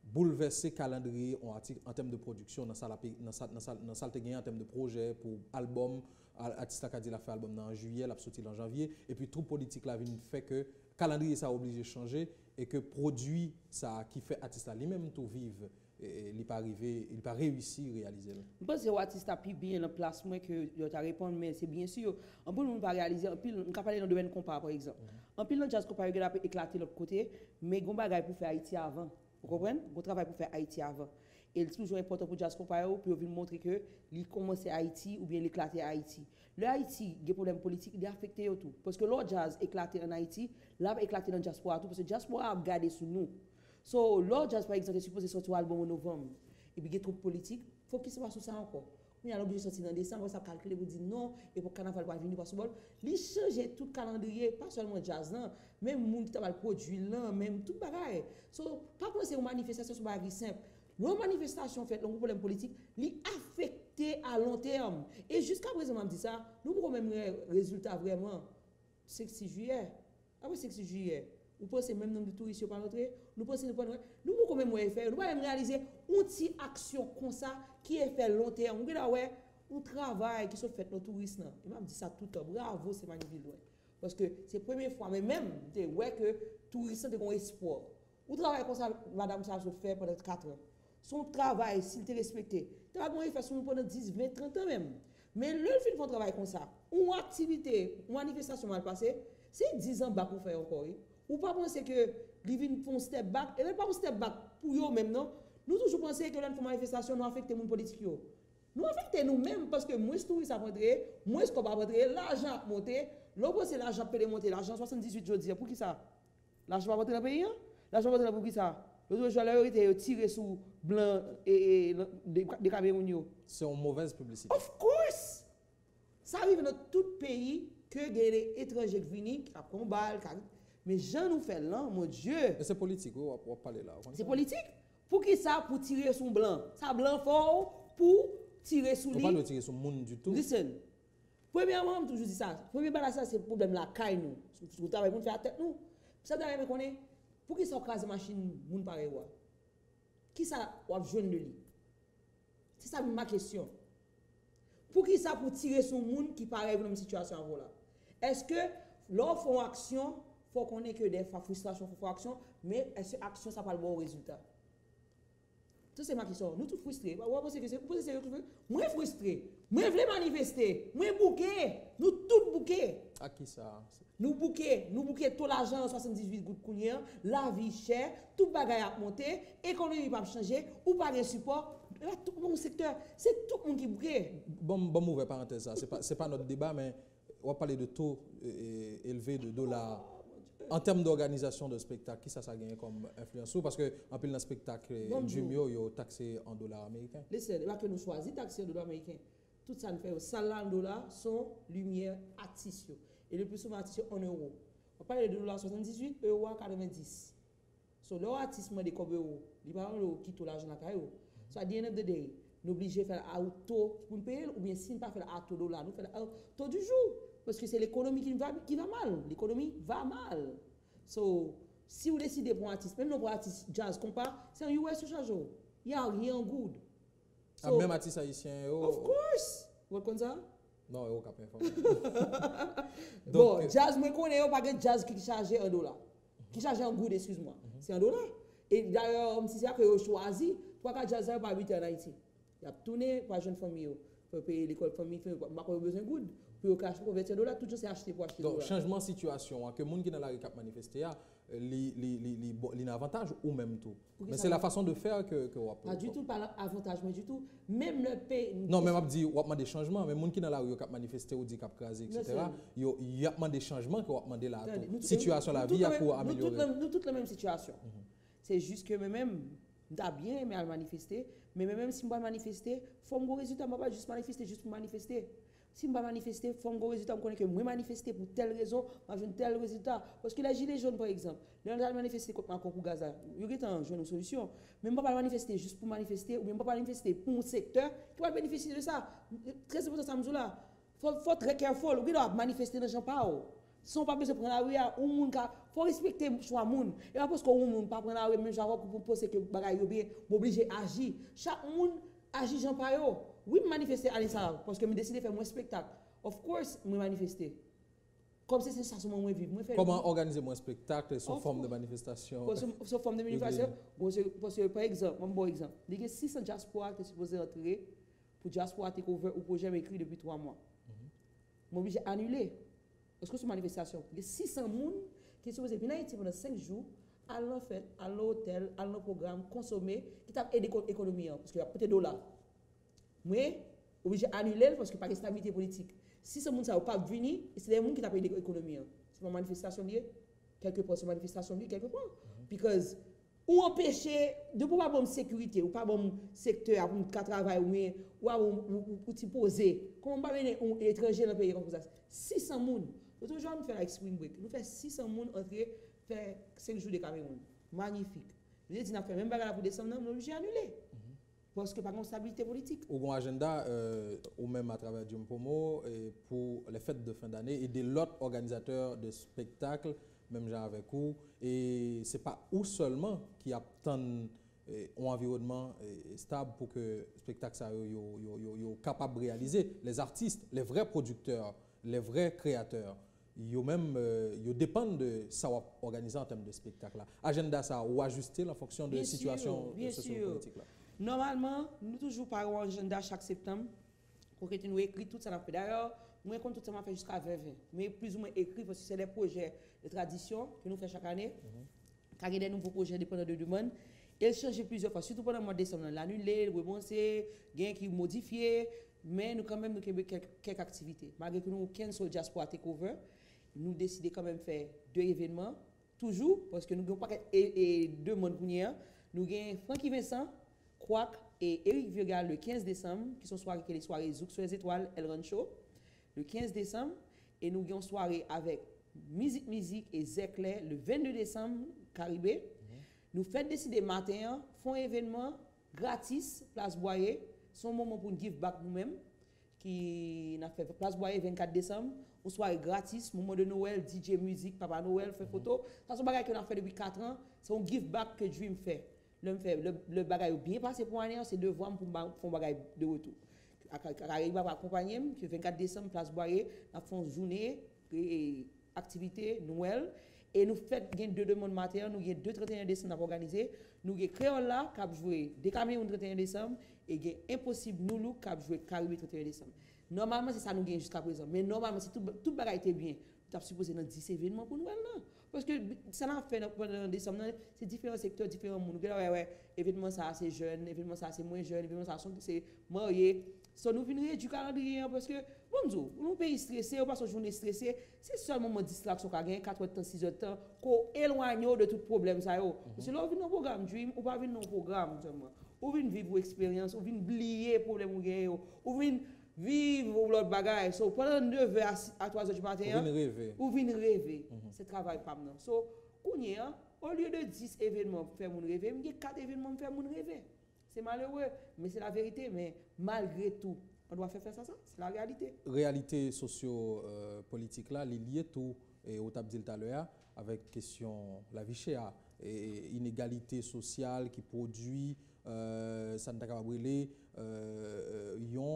S1: bouleverser calendrier en termes de production dans salle en termes de projet pour album artiste a dit la fait album en juillet l'a sorti en janvier et puis tout politique là vient fait que calendrier ça obligé de changer et que produit ça qui fait artiste lui-même tout vivre et il pas arrivé il pas réussi réaliser.
S2: Je pense que l'artiste a plus bien en place moins que tu as répondu mais c'est bien sûr on peut pas réaliser en pile on peut parler dans le domaine compas par exemple. En pile dans jazz compas il a éclaté l'autre côté mais gon bagay pour faire Haïti avant. Vous comprenez? On travaille pour faire Haïti avant. Et c'est toujours important pour Jazz Compare pour venir montrer que il commence à Haïti ou bien l'éclater à Haïti. Le Haïti, il y a des problèmes politiques, il est affecté tout. Parce que l'autre jazz éclaté en Haïti, là éclaté dans le diaspora tout parce que diaspora a gardé sur nous. So l'autre jazz par exemple est supposé sortir un album en novembre. Et puis il y a trop politique, il faut qu'il se passe sur ça encore. On a obligé de sortir en décembre, ça calculer pour dire non et pour carnaval pas venir parce que il change tout calendrier, pas seulement jazz là, même monde qui t'a produit là, même tout bagaille. So pas penser aux manifestations sur bagaille simple. Nos manifestations faites un problème politique, li affecté à long terme. Et jusqu'à présent on dit ça, nous avons même résultat vraiment 6 juillet. Après 6 juillet, vous pensez même nombre de touristes pas rentrer, nous pensons nous quand même faire, nous pas même réaliser une petite action comme ça qui est fait long terme. Vous ouais, un travail qui sont fait nos touristes là. Et m'a dit ça tout le temps. Bravo, c'est magnifique parce que c'est la première fois mais même ouais que touristes ont espoir. Vous travaillez comme ça madame ça se fait pendant 4 ans. Son travail s'il te respecté, tu vas faire son pendant 10, 20, 30 ans même. Mais le fait de travail comme ça, une activité, une manifestation mal passée, c'est 10 ans bas pour faire encore. Ou pas penser que les vins font step back, et même pas un step back pour eux même, non? Nous toujours pensons que l'une manifestation nous affecte les politiques. Nous affectons nous-mêmes parce que moins de touristes à rentrer, moins de va rentrer, l'argent a monté, l'autre c'est l'argent peut monter, l'argent 78 jours dire pour qui ça? L'argent va rentrer dans le pays? L'argent va rentrer pour qui ça? L'autre jour, là, été tiré sous blanc et des Camerounais.
S1: C'est une mauvaise publicité.
S2: Of course! Ça arrive dans tout pays que des étrangers qui viennent, qui combattent, mais Jean nous fait là, mon Dieu.
S1: Mais c'est politique, on va parler là.
S2: C'est politique? Pour qui ça? Pour tirer sur blanc. Ça blanc fort pour tirer sur lui.
S1: On ne peut pas tirer sur le monde du tout.
S2: Listen. Premièrement, je toujours dit ça. Premièrement, ça c'est le problème la caille nous. Nous travaillons pour faire tête nous. Ça doit qu'on est. Pour qui ça crase machine moun pareil wa? Qui ça ou jeune de lui? C'est ça ma question. Pour qui ça pour tirer sur moun qui pareil dans une situation avant là? Est-ce que l'on fait action, faut qu'on ait que des frustrations, faut faire action, mais est-ce que action ça pas le bon résultat? Ça c'est ma question. Nous tous frustrés. Moi frustré. Moi je veux manifester. Moi bouquer. Nous tous bouquer.
S1: À qui ça?
S2: Nous bouquer tout l'argent 78 gouttes couleur, la vie chère, tout bagaille a monté, économie pas changer ou pas de support. Là tout mon secteur, c'est tout le monde qui bouquer.
S1: Bon mauvais parenthèse ça, c'est pas notre débat mais on va parler de taux élevé de dollars. En termes d'organisation de spectacle, qui ça gagne comme influence? Parce que en plus dans le spectacle, Jumio est taxé en dollars américains.
S2: Laissez, là que nous choisissons taxer en dollars américains. Tout ça nous fait salaire en dollars, son lumière artistes. Et le plus souvent artistes en euros. On parle de dollars 78, euros 90. So leur artiste des comme euros. Les parents qui tout l'argent là So at the end of the day, nous obligés de faire auto pour payer ou bien si nous pas faire auto dollar, nous faire auto du jour. Parce que c'est l'économie qui va mal. L'économie va mal. So, si vous décidez pour un artiste, même pour un artiste jazz, c'est un US charge. Il n'y a rien de good.
S1: So, même artiste haïtien.
S2: Of course. Vous connaissez ça?
S1: Non, il n'y a aucun point.
S2: Bon, jazz, moi, je connais pas de jazz qui charge $1. Qui charge un good, excuse-moi. C'est $1. Et d'ailleurs, si c'est ça que vous choisi, trois cas jazz pas 8 en Haïti. Il y a tourné pour la jeune famille. Pour payer l'école famille, il n'y a pas besoin de good. Pour cash pour $20, tout c'est acheté pour acheter.
S1: Donc, changement de situation, que les gens qui dans la rue manifesté, l'avantage ou même tout. Mais c'est la façon de faire que on
S3: pas du tout, pas l'avantage, mais du tout. Même le pays.
S1: Non, même on dit on a des changements, mais les gens qui dans la rue qui manifesté ou dit qui crasé, etc. Il y a des changements qu'on a demandé là. Situation la vie pour améliorer.
S2: Nous toutes la même situation. C'est juste que même t'as bien aimé à manifester, mais même si je vais manifester, il faut un résultat, je ne vais pas juste manifester juste pour manifester. Si je vais manifester, il faut un résultat, je connais que moi manifester pour telle raison, je veux tel résultat. Parce que les gilets jaunes, par exemple, ils ont manifesté contre Macron pour Gaza. Ils ont une solution. Mais je ne vais pas manifester juste pour manifester, ou bien je ne vais pas manifester pour un secteur qui va bénéficier de ça. Très important, ça me dit là. Il faut être très careful. Vous doit manifester dans les gens pas. Sans pas besoin de prendre la rue, il faut respecter le choix des gens. Et pas parce qu'on ne peut pas prendre la rue, même pour penser que les gens sont obligés d'agir. Chaque monde agit gens pas. Oui, je manifester à l'intérieur parce que je décide de faire mon spectacle. Of course, je manifester. Comme c'est ça que je vis.
S1: Comment organiser mon spectacle sous forme de manifestation?
S2: Sous forme de manifestation. Parce que, par exemple, un bon exemple, il y a 600 diaspora qui sont supposés entrer pour diaspora takeover ou projet écrit depuis 3 mois. Je suis obligé d'annuler. Parce que c'est une manifestation. Il y a 600 personnes qui sont supposés venir à Haïti pendant 5 jours, à l'hôtel, à l'hôtel, à nos programmes, consommer, qui t'a aidé l'économie. Parce qu'il y a peut-être $. Mais, obligé d'annuler parce qu'il n'y a pas de stabilité politique. Si ce monde ne pas venir, c'est les gens qui t'a payé l'économie. C'est une manifestation liée. Quelque part, c'est une manifestation liée, quelque part. Parce que, ou empêcher de ne pas avoir une sécurité, ou pas avoir un secteur pour travailler, ou t'y poser. Comment on va venir un étranger dans le pays comme ça? 600 personnes. Nous toujours nous faire avec Spring Break. Nous faisons 600 personnes entrer, faire 5 jours de Cameroun. Magnifique. Nous avons dit, nous avons fait même bagarre pour décembre, nous sommes obligés d'annuler. Parce que pas de stabilité politique.
S1: Ou un agenda, ou même à travers Jim Pomo, pour les fêtes de fin d'année, et des l'autre organisateurs de spectacles, même genre avec vous. Et ce n'est pas où seulement qui attendent un environnement stable pour que le spectacle soit capable de réaliser. Les artistes, les vrais producteurs, les vrais créateurs, ils dépendent de ça organiser en termes de spectacle. Agenda ça ou ajuster en fonction de la situation socio-politique.
S2: Normalement, nous toujours parlons un agenda chaque septembre pour que nous écrivons tout ça. D'ailleurs, moi, quand tout ça m'a fait jusqu'à 2020, mais plus ou moins écrit parce que c'est des projets de tradition que nous faisons chaque année. Quand il y a des nouveaux projets dépendant de demande, ils changent plusieurs fois, surtout pendant le mois de décembre, l'annuler, le remonter, gain qui modifier, mais nous quand même nous avons quelques activités. Malgré que nous avons 15 soldats pour takeover, nous décidons quand même faire 2 événements, toujours, parce que nous n'avons pas 2 mondes pour nous. Nous avons Francky Vincent, Quack et Eric Virgal le 15 décembre, qui sont les soirées Zouk sur les étoiles, El Rancho, le 15 décembre. Et nous avons une soirée avec Musique et Zecler le 22 décembre, Caribé. Nous faisons décider matin, font un événement gratis, Place Boyer. C'est un moment pour nous give back nous-mêmes, qui a fait Place Boyer 24 décembre. Une soirée gratis, moment de Noël, DJ musique, Papa Noël, fait photo. Ça, c'est un bagage qu'on a fait depuis 4 ans. C'est un give back que Dream fait. Le bagage bien passé pour l'année, c'est devoir pour faire un bagage de retour. Il va accompagner, le 24 décembre, Place Boyer, nous faisons une journée, activité, Noël. Et nous faisons 2 demandes matin, nous avons 2 31 décembre à organiser. Nous avons Créole là, qui a joué des Cameroun 31 décembre, et nous avons Impossible Noulou, qui a joué Caribé 31 décembre. Normalement, c'est ça nous gagnons jusqu'à présent. Mais normalement, si tout bagage était bien, tu as supposé dans 10 événements pour Noël là. Parce que ça n'a fait pendant décembre, c'est différents secteurs, différents mondes. Événement ça c'est jeune, événement ça c'est moins jeune, événement ça c'est marié. Ça nous vient du calendrier parce que, bon Dieu, nous pays stressé, on passe une journée stressée, c'est seulement une distraction qu'on gagne 4 heures de temps, 6 heures de temps, qu'on éloigne de tout problème. Parce que là, on vient dans le programme Dream, ou pas venir dans le programme seulement. On vient vivre l'expérience, on vient oublier le problème qu'on gagne, on vient vivre l'autre bagaille. So, pendant 9 heures à 3 heures du matin, ou venir rêver. C'est travail pas maintenant. So, au lieu de 10 événements pour faire mon rêver, il y a 4 événements pour faire mon rêver. C'est malheureux, mais c'est la vérité. Mais malgré tout, on doit faire ça. C'est la réalité.
S1: Réalité socio-politique là, liée tout, et au tabdil tout à l'heure, avec question la vie chère et inégalité sociale qui produit, ça ne t'a pas brûlé, une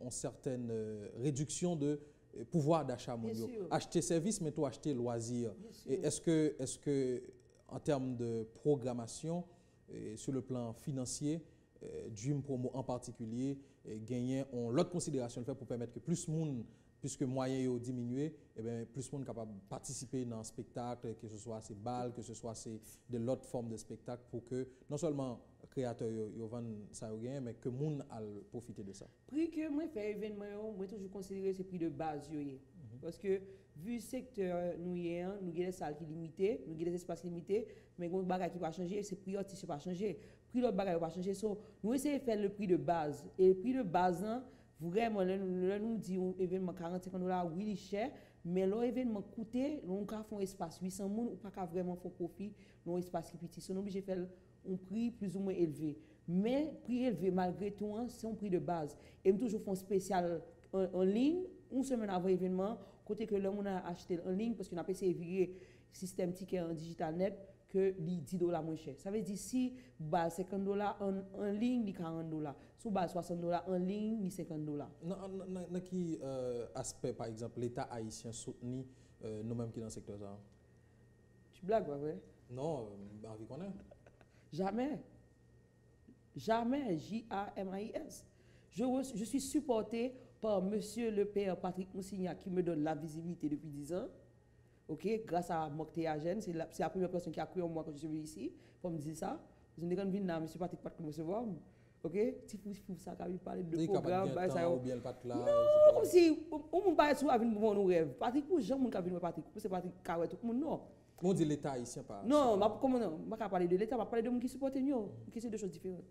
S1: certaine réduction de pouvoir d'achat mondial. Acheter service, mais toi acheter loisirs. Est-ce que, en termes de programmation, sur le plan financier, Dream Promo en particulier, gagner l'autre considération pour permettre que plus de monde puisque moyens ont diminué, eh bien, plus de monde capable de participer dans un spectacle, que ce soit ces balles, que ce soit de l'autre forme de spectacle, pour que non seulement les créateurs vendent ça, mais que le monde a profité de ça.
S2: Prix que moi fais événement, moi toujours considérer ces prix de base. Parce que vu le secteur, nous avons des salles qui sont limitées, nous avons des espaces limités, mais les bagages qui va changer, c'est prix artistique qui va changer. Prix de bagages va changer. So, nous essayons de faire le prix de base. Et le prix de base, vraiment, nous disons événement 45 $, oui, il est cher, mais l'événement coûté, nous avons un espace 800 personnes, ou pas vraiment faire profit dans un espace qui est petit. So, nous sommes obligés de faire un prix plus ou moins élevé. Mais prix élevé, malgré tout, c'est un prix de base. Et nous toujours font spécial en ligne, une semaine avant l'événement, côté que l'homme a acheté en ligne, parce qu'on a essayé de virer le système ticket en digital net, que les $10 moins cher. Ça veut dire si bas $50 en ligne, les $40. Si bas $60 en ligne, les $50.
S1: Dans quel aspect, par exemple, l'État haïtien soutenu nous-mêmes qui dans le secteur ça?
S2: Tu blagues, pas vrai?
S1: Non, envie qu'on ait.
S2: Jamais. Jamais. J-A-M-A-I-S. Je suis supporté par monsieur le père Patrick Moussignac qui me donne la visibilité depuis 10 ans. Ok, grâce à Mokteagen, c'est la première personne qui a cru en moi quand je suis venu ici, pour me dire ça. Je ne vais pas monsieur Patrick pas me recevoir. Ok, si vous ça, quand il parle de programme,
S1: ou bien le pat là.
S2: Non, comme si on me parle sur avec mon rêve. Patrick, pour jamais mon cabine Patrick, c'est Patrick Carouet tout le monde non.
S1: On dit l'État haïtien pas.
S2: Non, comment non, je ne vais pas parler de l'État, je vais parler de gens qui supportent nous, qui c'est deux choses différentes.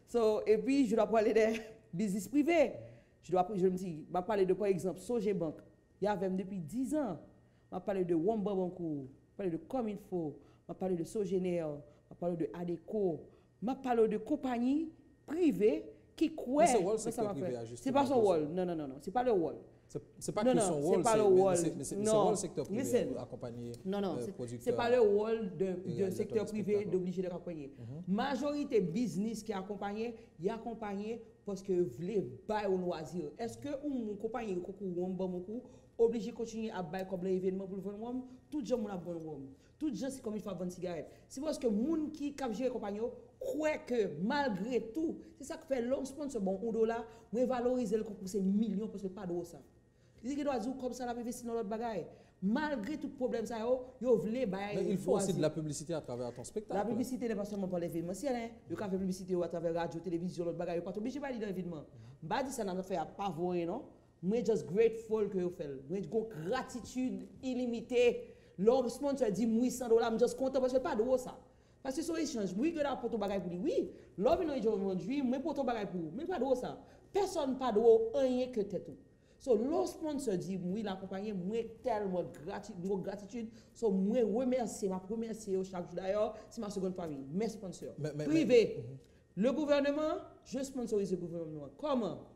S2: So, et puis je dois parler des business privés. Je me dis, je vais parler de par exemple Sogebank. Il y avait depuis 10 ans. Je parle de Wamba Banco, je parle de Cominfo, je parle de Sogener, je parle de Adeco, je parle de compagnies privées qui croient. C'est pas son rôle. Non, c'est pas le rôle.
S1: C'est pas que son rôle, c'est le secteur privé accompagner.
S2: Non, c'est pas le rôle d'un secteur privé d'obliger d'accompagner. Majorité business qui accompagne, il accompagne parce que vous voulez bailler au loisir. Est-ce que une compagnie obligé de continuer à bailler comme l'événement pour le vendre, tout le monde a bon rhum. Tout le monde c'est comme il faut vendre cigarette. C'est parce que les gens qui captent compagnie croient que malgré tout, c'est ça qui fait long sponsor bon $1, mais valoriser le pour ces millions parce que pas de ça. Il doit dire comme ça la investir dans l'autre bagaille. Malgré tout problème ça yo voulez bailler.
S1: Mais il faut aussi de la publicité à travers ton spectacle.
S2: La publicité n'est pas seulement pour l'événementiel hein. Yo ka faire publicité à travers radio, télévision, l'autre bagaille, pas obligé pas dans l'événement. Pas dit ça n'a fait à pas voir non. Moi just grateful que vous faites. Moi j'ai gratitude illimitée. L'homme sponsor dit moi $100, je just content parce que pas de ça. Parce que c'est un échange. Oui, que là pour ton bagage pour lui. Oui, l'homme il est aujourd'hui, moi pour ton bagage pour. Mais pas de ça. Personne pas de rien que tête tout. So l'homme sponsor dit moi l'accompagner, moi tellement gratitude. So moi remercier, m'a remercier chaque jour d'ailleurs, c'est ma seconde famille, mes sponsors. Privé. Le gouvernement, je sponsorise le gouvernement. Comment?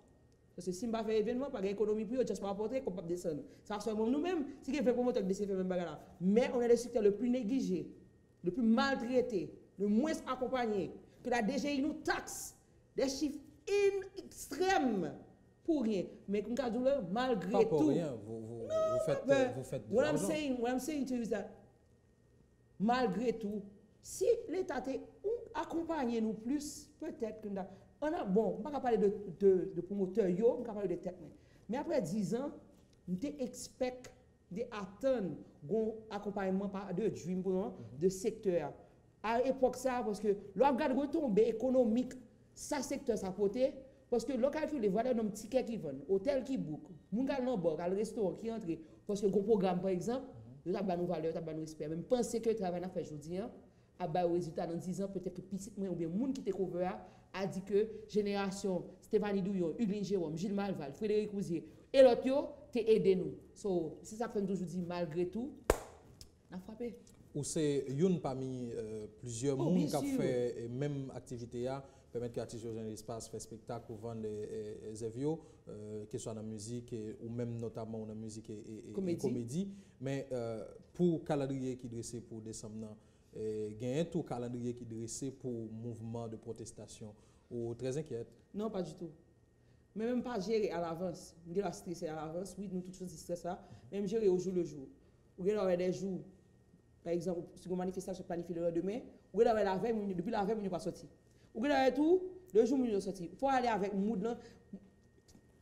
S2: Parce que si je ne fais pas d'événement, pas d'économie pour eux, je ne peux pas apporter, qu'on peut descendre. Ça seulement nous-mêmes, si on fait promoteur de ces même bagarre. Mais on est le secteur le plus négligé, le plus maltraité, le moins accompagné, que la DGI nous taxe des chiffres extrêmes pour rien. Mais comme cas malgré
S1: pas pour
S2: tout.
S1: Rien. Vous faites de
S2: what I'm saying to you is that malgré tout, si l'État accompagne nous plus, peut-être que on a bon, on ne va pas parler de promoteurs, on va parler de tête. Mais après 10 ans, on expecte d'attendre un accompagnement de dream de secteur. À l'époque ça parce que l'on regarde retombée économique, ça secteur ça porté parce que le calcul les valeurs d'un ticket qui vendent, hôtel qui book, mon gars non bord, le restaurant qui entre parce que le programme par exemple, tu as nos valeurs, tu as nos respect. Même penser que le travail n'a fait aujourd'hui à bas résultat dans 10 ans peut-être que petit ou bien monde qui te couvert a dit que génération Stéphanie Douillon, Hugues Jérôme, Gilles Malval, Frédéric Rousier et l'autre yo t'es aidé nous. So c'est ça que toujours dit malgré tout on a frappé.
S1: Ou c'est une parmi plusieurs monde qui a fait même activité là permettre que l'artiste ait un espace faire spectacle ou vendre des évios que ce soit dans la musique ou même notamment dans la musique et comédie mais pour calendrier qui dressé pour décembre gagne tout calendrier qui dressé pour mouvement de protestation ou très inquiète.
S2: Non, pas du tout. Mais même pas gérer à l'avance. On doit stresser à l'avance. Oui, nous toutes choses stress ça. Même gérer au jour le jour. On doit des jours. Par exemple, si une manifestation planifiée le lendemain, on doit la veille, depuis la veille, on n'est pas sorti. On doit tout le jour on est sorti. Il faut aller avec mood là.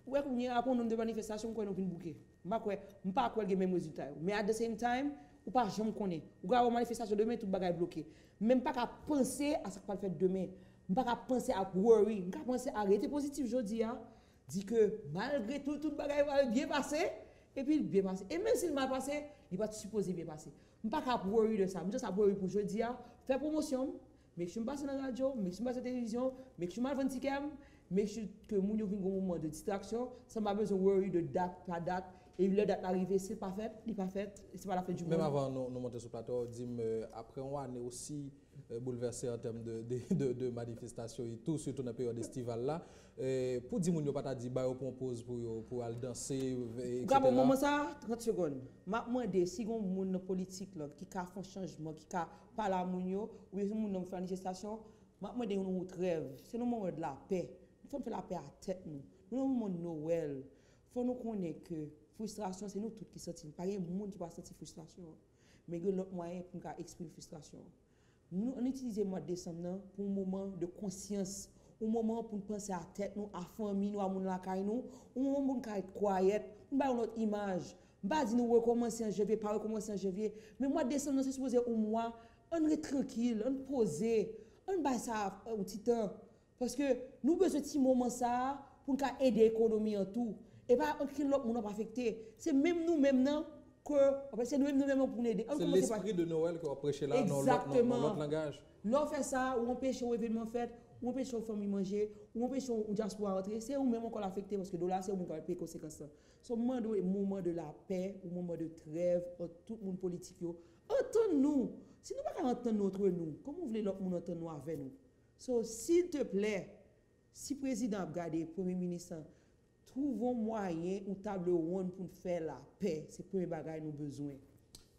S2: ouais, qu'on y a un nombre de manifestations qu'on a pu bouquer. Je pas quoi les mêmes résultats. Mais at the same time, ou pas jamais connaît. Ou ga une manifestation demain tout bagage bloqué. Même pas qu'à penser à ce qu'on va faire demain. Pas qu'à penser à worry, pas penser à arrêter positif aujourd'hui dit que malgré tout bagage va bien passer et puis bien passer. Et même s'il mal passé, il va supposer bien passer. Pas qu'à worry de ça. Je ça worry pour aujourd'hui faire promotion, mais je me passe dans la radio, mais je me passe dans la télévision, mais je me passe dans ticket, mais que mon yo vinn un moment de distraction, ça m'a besoin worry de date pas date. Et le date arrivé, c'est pas fait, il pas fait, c'est pas la fête du monde.
S1: Même avant nous monter sur le plateau, dit après on est aussi bouleversé en termes de manifestations et tout, surtout dans la période estivale là. Pour dire moun yo pas dit bah on propose pour aller danser etc.
S2: Quand moment ça 30 secondes. M'a demandé si gon moun politique là qui ka font changement, qui ka parler à moun yo ou moun nan faire manifestation, m'a demandé une autre rêve. C'est le moment de la paix. Il faut faire la paix à tête nous. Nous le moment de Noël. Faut nous connaître que frustration, c'est nous tous qui sentent. Pas un monde qui va sentir frustration. Mais il y a l'autre moyen pour exprimer frustration. Nous, on utilise le mois de décembre pour un moment de conscience, un moment pour penser à la tête, nous, à la famille, nous, à la caille, nous, un moment pour être quiet, nous avons notre image. Je ne vais pas dire nous recommencer en janvier, pas recommencer en janvier. Mais le mois de décembre, c'est supposé un mois, on est tranquille, on pose, on va ça un petit temps. Parce que nous avons besoin de ce moment ça pour aider l'économie en tout. Et pas aucun autre monde pas affecté. C'est même nous maintenant que c'est nous même pour nous aider.
S1: C'est l'esprit de Noël qu'on prêche là dans notre langage.
S2: L'on fait ça, ou on pêche au événement fait, ou on pêche aux familles manger, ou on pêche au diaspora rentrer, c'est nous même qu'on affecté parce que là c'est nous qui paye conséquences. C'est un moment de la paix, un moment de trêve entre tout le monde politique. Entends-nous. Si nous ne pouvons pas entendre notre nous, comment vous voulez l'autre monde entendre nous avec nous? So, s'il te plaît, si le président a gardé, le premier ministre, trouvons moyen ou table ronde pour faire la paix. C'est le premier bagage nous besoin.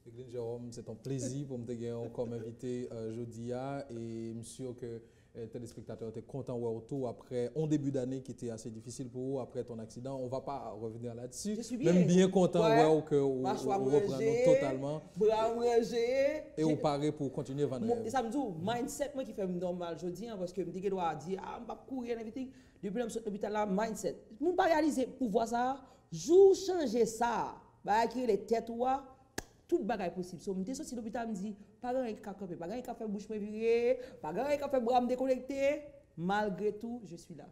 S1: Egline Jérôme, c'est un plaisir pour me gagner comme invité aujourd'hui et je suis sûr que les téléspectateurs étaient contents de retour après un début d'année qui était assez difficile pour vous après ton accident. On ne va pas revenir là-dessus.
S2: Je suis bien.
S1: Même bien content que vous reprenez totalement. Et vous parlez pour continuer à vendre.
S2: Ça me dit, mindset moi qui fait normal aujourd'hui parce que je me dois dire ah je vais courir et everything. Depuis que je suis l'hôpital là mindset. Je ne peux pas réaliser pour voir ça. Jour changer ça. Bah qui les têtes tout bagage possible. So, je suis l'hôpital, me dit, pas grand qui camper, pas grand qui fait bouche me virer, pas grand qui fait bras me déconnecter. Malgré tout, je suis là.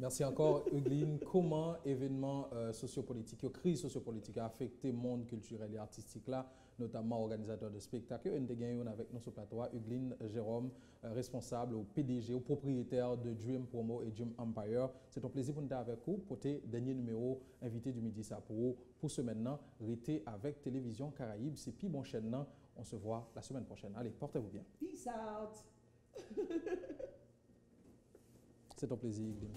S1: Merci encore, Egline. Comment événements sociopolitiques, crise sociopolitique a affecté le monde culturel et artistique là, notamment organisateur de spectacles. Et nous avons avec nous sur le plateau Egline Jérôme, responsable au PDG, au propriétaire de Dream Promo et Dream Empire. C'est un plaisir pour nous avec vous pour tes derniers numéros invité du Midi ça pour ce maintenant. Restez avec Télévision Caraïbes. C'est puis bon chaîne. On se voit la semaine prochaine. Allez, portez-vous bien.
S2: Peace out.
S1: C'est un plaisir, Egline.